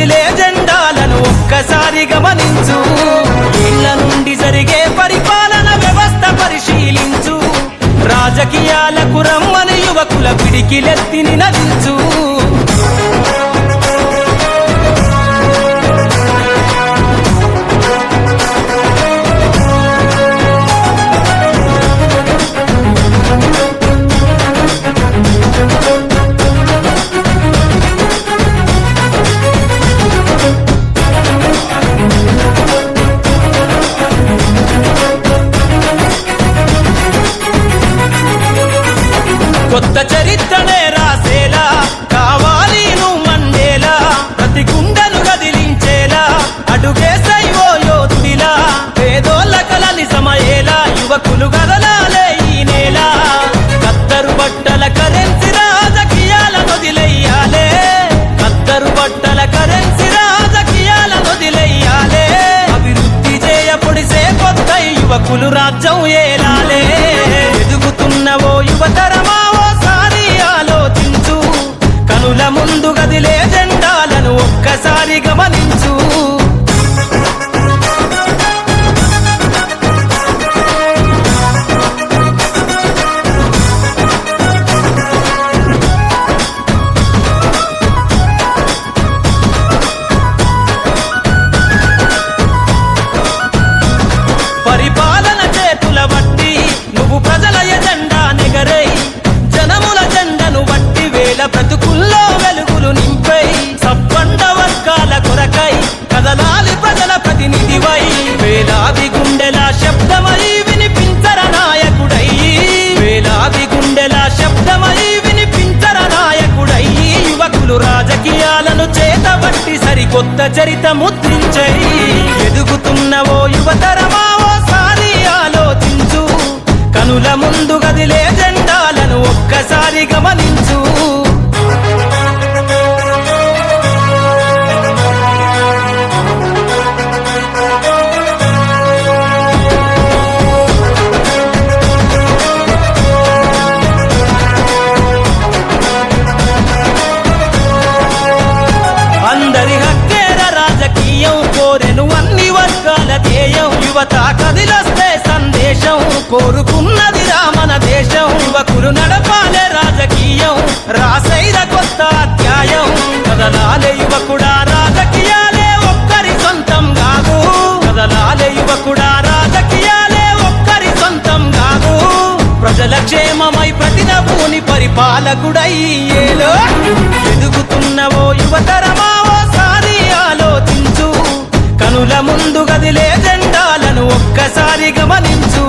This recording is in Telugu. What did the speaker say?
గదిలే జెండాలను ఒక్కసారి గమనించు. ఇళ్ల నుండి జరిగే పరిపాలన వ్యవస్థ పరిశీలించు. రాజకీయాలకు రమ్మని యువకుల పిడికిలెత్తి నినదించు. కొత్త చరిత్రనే రాసేలా కావాలి నువ్వు మండేలా. ప్రతి గుండెను గదిలించేలా అడుగేసై ఓ యోధుడిలా. పేదోళ్ళ కలలి సమయేలా యువకులు గదలాలే ఈ నేల. కత్తరు బట్టల కరెన్సీ రాజకీయాల నొదిలెయ్యాలే. కత్తరు బట్టల కరెన్సీ రాజకీయాల నొదిలెయ్యాలే. అభివృద్ధి చేయపొడిసే కొత్త యువకులు రాజ్యం ఏలాలే. ఎదుగుతున్నవో యువతరమా కనుల ముందు గదిలే జెండాలను ఒక్కసారి గమనించు. పరిపాలన చేతుల బట్టి నువ్వు ప్రజల ఎజెండా నెగరై. జనముల జెండను బట్టి వేల బ్రతుకుల్లో వెలుగులు నింపై. సబ్బండ వర్గాల కొరకై కదలాలి ప్రజల ప్రతినిధివై. వేలాది గుండెల శబ్దమై వినిపించర నాయకుడై. వేలాది గుండెల శబ్దమై వినిపించర నాయకుడై. యువకులు రాజకీయాలను చేతబట్టి సరికొత్త చరిత ముద్రించై. ఎదుగుతున్నవో యువతరమా ఓసారి ఆలోచించు. కనుల ముందు గదిలే జెండాలను ఒక్కసారి గమనించు. అందరి హక్కేర రాజకీయం కోరెను అన్ని వర్గాల ధ్యేయం. యువత కదిలొస్తే సందేశం కోరుకున్నది రామన దేశం. యువకులు నడపాలే రాజకీయం రాసైర కొత్త అధ్యాయం. కదలాలే యువకుడా రాజకీయాలే ఒక్కరి సొంతం కాదు. కదలాలే యువకుడా రాజకీయాలే ఒక్కరి సొంతం కాదు. ప్రజల క్షేమమై ప్రతి నవ్వుని పరిపాలకుడై ఏలో. ఎదుగుతున్నవో యువతరమా ఓసారి ఆలోచించు. కనుల ముందు గదిలే జెండాలను ఒక్కసారి గమనించు.